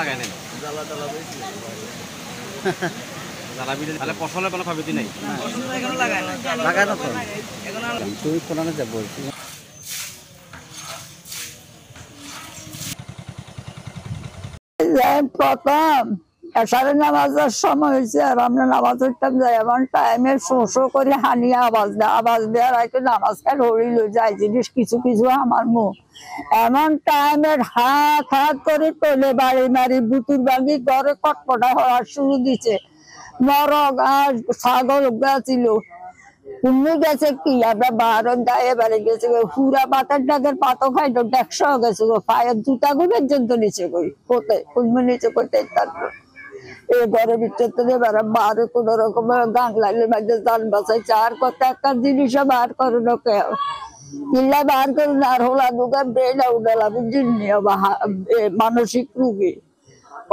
লাগাই নাই জ্বালা জ্বালা হয়েছিল জ্বালা বিলে তাহলে ফসলের কোনো ক্ষতি নেই ফসল এখনো লাগায় না লাগানো তো এখন তুই কোনানে যাব বলছিস প্রথম এশারের নামাজের সময় হয়েছে আর আমরা নামাজ পড়তাম যাই এমন টাইমে শো করে হানিয়ে আওয়াজ দেওয়ার আগে নামাজ খাই হরিল যায় জিনিস কিছু কিছু আমার মুখ এমন টাইমের হাত করে তোলে বাড়ি মারি বুতুর ভাঙি ঘরে কটপটা হওয়ার শুরু দিচ্ছে মরগ আর ছাগল ছিল কুমড়ো গেছে কি আমরা বারো গায়ে বাড়ি গেছে পুরা পাতার ডাকের পাতো খাই তো 100 গেছে গো পায়ের জুতা গো পর্যন্ত নিচে কই কোথায় কুমড়ো নিচে কোথায় থাকলো এই ঘরের ভিতরে বারো কোনো রকমের গান লাগলে মাঝে যান বাসায় চার কথা একটা জিনিসও বার করে লোকে কিল্লা বার করে আর হোলা দুগা ব্রেন উঠালা বুঝলি মানসিক রুগী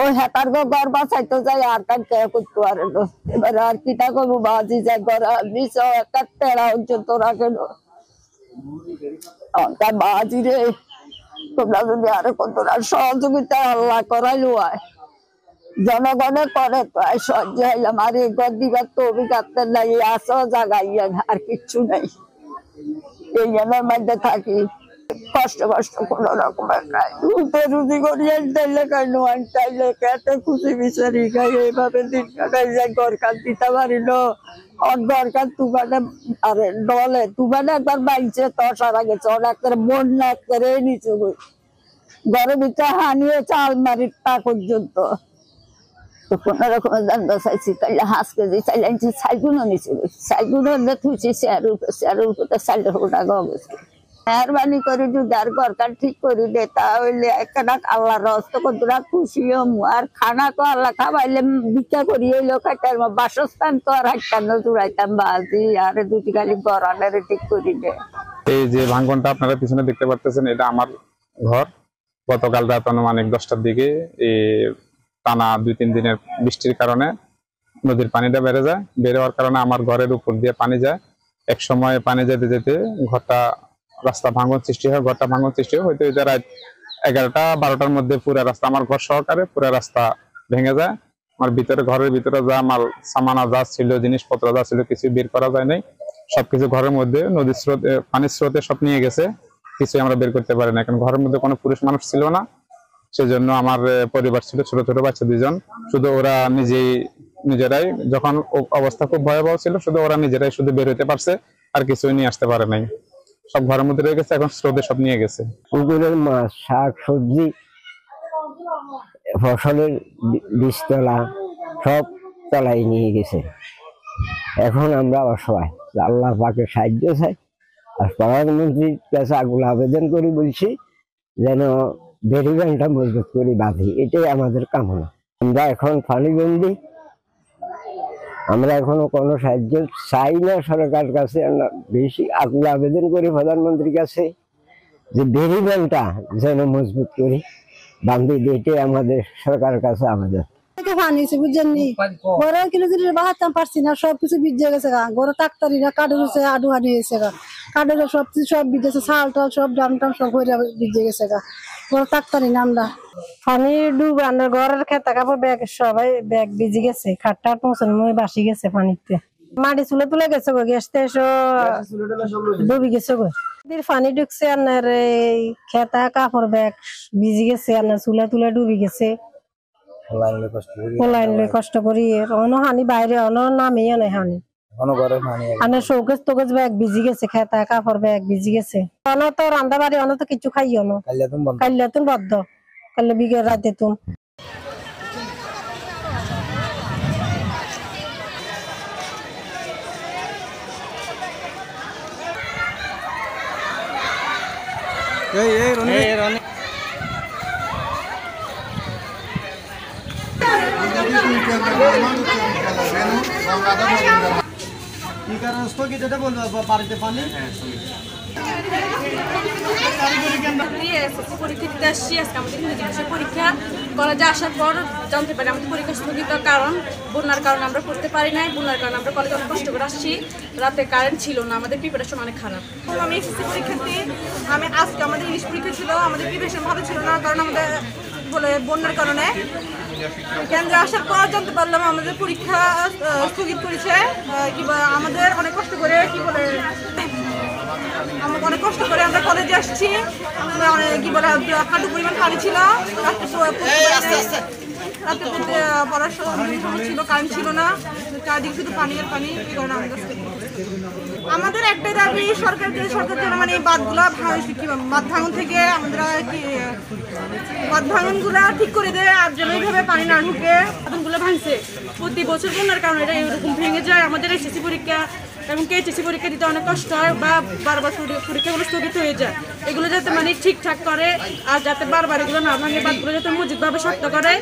ওই হেতার ঘর বাঁচাইতে যাই আর কান কে করতে পারে না এবার আর কিটা করবো বাজি যায় ঘর নিচে একটা টেরা পর্যন্ত রাখে না বাজি রে তোমরা যদি আরো কত সহযোগিতা আল্লাহ করাইলো আয় জনগণে করে তো সহ্য হইলাম আর এই ঘর দিবার তো অভিজ্ঞতা নাই আসো জাগাইয়া আর কিচ্ছু নেই এই জনের মধ্যে থাকি কষ্ট কোনো রকমের খাই রুটি করিয়ে চাইলে খাই নোয়ান চাইলে খেতে খুশি বিচারি খাই এইভাবে দিন কাটাই যায় গরকার দিতে পারিল গরকার তুফানে আরে ডলে তুফানে একবার বাইছে তো সারা গেছে অনেক বন্যা করে নিচে ঘরের ভিতরে হানিয়ে চাল মারি তা পর্যন্ত তো কোন রকমের জানতে চাইছি তাইলে 5 কেজি চাইলে আনছি চাইগুলো নিচে চাইগুলো থুইছি চেয়ারের উপরে চাইলে টাকা গেছে মেহরবানি করে যদি আর ঘরকার ঠিক করে দে তাহলে একটা আল্লাহর রস্ত কতটা খুশি হমু আর খানা তো আল্লাহ খাবাইলে ভিক্ষা করি এলো খাইতে বাসস্থান তো আর হাইতাম না চুড়াইতাম বাজি আর দুটি খালি গড়ানের ঠিক করি দে এই যে ভাঙ্গনটা আপনারা পিছনে দেখতে পারতেছেন এটা আমার ঘর গতকাল রাত আনুমানিক 10টার দিকে টানা 2-3 দিনের বৃষ্টির কারণে নদীর পানিটা বেড়ে যায় বেড়ে যাওয়ার কারণে আমার ঘরের উপর দিয়ে পানি যায় এক সময় পানি যেতে যেতে ঘরটা রাস্তা ভাঙন সৃষ্টি হয় ঘরটা ভাঙন সৃষ্টি হয় হয়তো এটা রাত 11টা 12টার মধ্যে পুরো রাস্তা আমার ঘর সহকারে পুরো রাস্তা ভেঙে যায় আমার ভিতরে ঘরের ভিতরে যা মাল সামানা যা ছিল জিনিসপত্র যা ছিল কিছু বের করা যায় নাই সবকিছু ঘরের মধ্যে নদীর স্রোতে পানির স্রোতে সব নিয়ে গেছে কিছু আমরা বের করতে পারি না কারণ ঘরের মধ্যে কোনো পুরুষ মানুষ ছিল না সেজন্য আমার পরিবার ছিল ছোট ছোট বাচ্চা 2 জন শুধু ওরা নিজেরাই যখন অবস্থা খুব ভয়াবহ ছিল শুধু ওরা নিজেরাই শুধু বের হতে পারছে আর কিছুই নিয়ে আসতে পারে নাই সব ঘরের মধ্যে রয়ে গেছে এখন স্রোতে সব নিয়ে গেছে পুকুরের মাছ শাক সবজি ফসলের বীজতলা সব তলায় নিয়ে গেছে এখন আমরা অসহায় আল্লাহ পাকের সাহায্য চাই আর প্রধানমন্ত্রীর কাছে আগুলো আবেদন করে বলছি যেন বেড়িবানটা মজবুত করে বাঁধি এটাই আমাদের কামনা আমরা এখন পানিবন্দী আমরা এখনো কোনো সাহায্য চাই না সরকারের কাছে আমরা বেশি আগুলো আবেদন করি প্রধানমন্ত্রীর কাছে যে বেড়িবানটা যেন মজবুত করি বাঁধি এটাই আমাদের সরকারের কাছে আবেদন পানিছে বুঝছেন ঘরে কিলো জিনিস বাহাতাম পারছি না সবকিছু ভিজে গেছে ঘরে তাকতারিরা কাঠের হচ্ছে আডু হানি হয়েছে কাঠের সবকিছু সব ভিজেছে চাল টাল সব ডাম টাম সব হয়ে ভিজে গেছে ঘরে তাকতারি না আমরা পানি ডুবানো ঘরের খেতা কাপড় ব্যাগ সবাই ব্যাগ ভিজে গেছে খাটটা পৌঁছানো মই বাসি গেছে পানিতে মাটি চুলে তুলে গেছে গো গ্যাসতে ডুবি গেছে গো পানি ঢুকছে আপনার এই খেতা কাপড় ব্যাগ ভিজে গেছে আপনার চুলে তুলে ডুবি গেছে কষ্ট করি হানি বাইরে নামিয়ে নাই হানি শোকেস টোকেস ব্যাগ ভিজি গেছে খেতা কাপড় ব্যাগ ভিজি গেছে তো রান্না বাড়ি তো কিছু খাইও না কাল্লা তুমি বদ্ধ কাল্লা বিঘে রাতে তুমি পরীক্ষা কলেজে আসার পর জানতে পারি আমাদের পরীক্ষা স্থগিত কারণ বন্যার কারণে আমরা পড়তে পারি নাই বন্যার কারণে আমরা কলেজে অনেক কষ্ট করে আসছি রাতে কারেন্ট ছিল না আমাদের প্রিপারেশন অনেক খারাপ আমি এসএসসি পরীক্ষার্থী আমি আজকে আমাদের ইংলিশ পরীক্ষা ছিল আমাদের প্রিপারেশন ভালো ছিল না কারণ আমাদের বলে বন্যার কারণে কেন্দ্রে আসার পর জানতে পারলাম আমাদের পরীক্ষা স্থগিত করেছে। কিংবা আমাদের অনেক কষ্ট করে অনেক কষ্ট করে আমরা কলেজে আসছি। কি বলে হাঁটু পরিমাণ পানি ছিল, রাতে পড়ার সময় ছিল, কারেন্ট ছিল না, চারদিকে শুধু পানি আর পানি। এই কারণে আমাদের একটাই দাবি সরকার যেন মানে বাঁধগুলো বাঁধ ভাঙন থেকে আমাদের বাঁধ ভাঙনগুলো ঠিক করে দেয়, আর যেন এইভাবে পানি না ঢুকে। বাঁধগুলো ভাঙছে প্রতি বছর বন্যার কারণে এটা এরকম ভেঙে যায়। আমাদের এসএসসি পরীক্ষা এবং এইচএসসি পরীক্ষা দিতে অনেক কষ্ট হয় বা বারবার পরীক্ষাগুলো স্থগিত হয়ে যায়। এগুলো যাতে মানে ঠিকঠাক করে আর যাতে বারবার এগুলো না ভাঙে, বাঁধগুলো যাতে মজবুতভাবে শক্ত করে।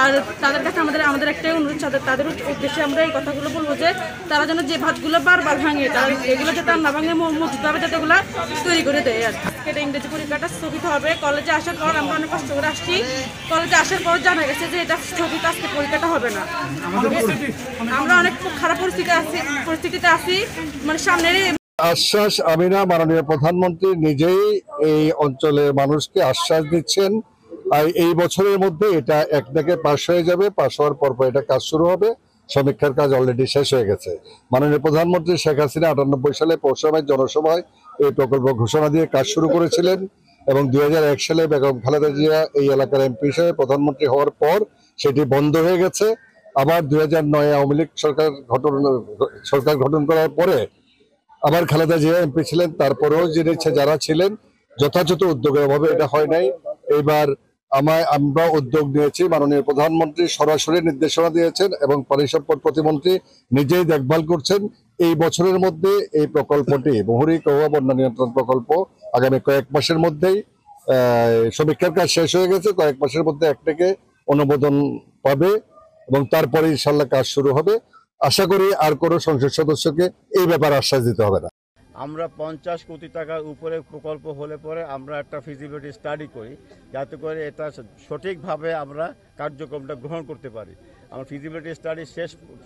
আর তাদের কাছে আমাদের একটাই অনুরোধ, তাদের উদ্দেশ্যে আমরা এই কথাগুলো বলবো যে তারা যেন যে বাঁধগুলো বারবার ভাঙে এগুলো যাতে না ভাঙে, মজবুতভাবে যাতে এগুলো তৈরি করে দেয়। আর এটা ইংরেজি পরীক্ষাটা স্থগিত হবে। কলেজে আসার পর আমরা অনেক কষ্ট করে আসছি। কলেজে আসার পর জানা গেছে যে এটা স্থগিত, আজকে পরীক্ষাটা হবে না। আমরা অনেক খারাপ পরিস্থিতিতে আছি। মানে সামনের আশ্বাস আমিনা মাননীয় প্রধানমন্ত্রী নিজেই এই অঞ্চলের মানুষকে আশ্বাস দিচ্ছেন আর এই বছরের মধ্যে এটা একটাকে পাশ হয়ে যাবে। পাশ হওয়ার পর এটা কাজ শুরু হবে। সমীক্ষার কাজ অলরেডি শেষ হয়ে গেছে। মাননীয় প্রধানমন্ত্রী শেখ হাসিনা 98 সালে পৌরসভায় জনসভায় এই প্রকল্প ঘোষণা দিয়ে কাজ শুরু করেছিলেন এবং 2001 সালে বেগম খালেদা জিয়া এই এলাকার এমপি হিসেবে প্রধানমন্ত্রী হওয়ার পর সেটি বন্ধ হয়ে গেছে। আবার 2009 আওয়ামী লীগ সরকার গঠন করার পরে আবার খালেদা জিয়া এমপি ছিলেন, তারপরেও যারা ছিলেন যথাযথ উদ্যোগের অভাবে এটা হয় নাই। এইবার আমরা উদ্যোগ নিয়েছি। মাননীয় প্রধানমন্ত্রী সরাসরি নির্দেশনা দিয়েছেন এবং পানি সম্পদ প্রতিমন্ত্রী নিজেই দেখভাল করছেন। এই বছরের মধ্যে এই প্রকল্পটি মুহুরী কৌয়া বন্যা নিয়ন্ত্রণ প্রকল্প আগামী কয়েক মাসের মধ্যেই সমীক্ষার কাজ শেষ হয়ে গেছে। কয়েক মাসের মধ্যে একটাকে অনুমোদন পাবে এবং তারপরে ইনশাল্লাহ কাজ শুরু হবে। আশা করি আর কোনো সংসদ সদস্যকে এই ব্যাপারে আশ্বাস দিতে হবে না। আমরা 50 কোটি টাকার উপরে প্রকল্প হলে পরে আমরা একটা ফিজিবিলিটি স্টাডি করি যাতে করে এটা সঠিকভাবে আমরা কার্যক্রমটা গ্রহণ করতে পারি। আমার ফিজিবিলিটি স্টাডি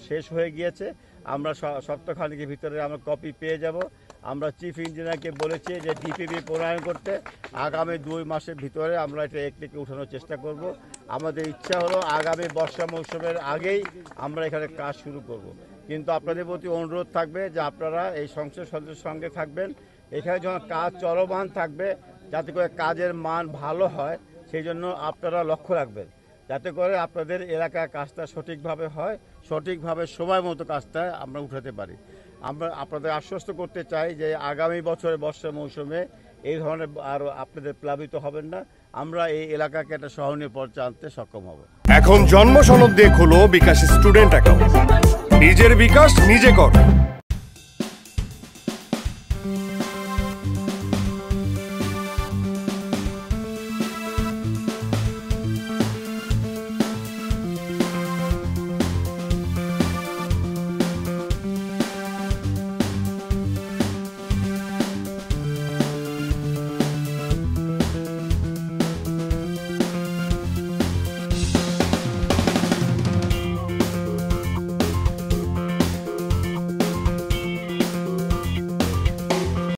শেষ হয়ে গিয়েছে। আমরা সপ্তাহখানেকের ভিতরে আমরা কপি পেয়ে যাব। আমরা চিফ ইঞ্জিনিয়ারকে বলেছি যে ডিপিবি প্রণয়ন করতে আগামী 2 মাসের ভিতরে আমরা এটা একটিকে উঠানোর চেষ্টা করব। আমাদের ইচ্ছা হলো আগামী বর্ষা মৌসুমের আগেই আমরা এখানে কাজ শুরু করব। কিন্তু আপনাদের প্রতি অনুরোধ থাকবে যে আপনারা এই সংসদ সদস্যের সঙ্গে থাকবেন। এখানে যখন কাজ চলমান থাকবে যাতে করে কাজের মান ভালো হয় সেই জন্য আপনারা লক্ষ্য রাখবেন যাতে করে আপনাদের এলাকার কাজটা সঠিকভাবে হয়, সঠিকভাবে সময় মতো কাজটা আমরা উঠাতে পারি। আমরা আপনাদের আশ্বস্ত করতে চাই যে আগামী বছরের বর্ষা মৌসুমে এই ধরনের আর আপনাদের প্লাবিত হবেন না। আমরা এই এলাকাকে একটা সহনীয় পর্যায়ে আনতে সক্ষম হব। এখন জন্ম সনদ দিয়ে খোলো বিকাশ স্টুডেন্ট অ্যাকাউন্ট। নিজের বিকাশ নিজে কর।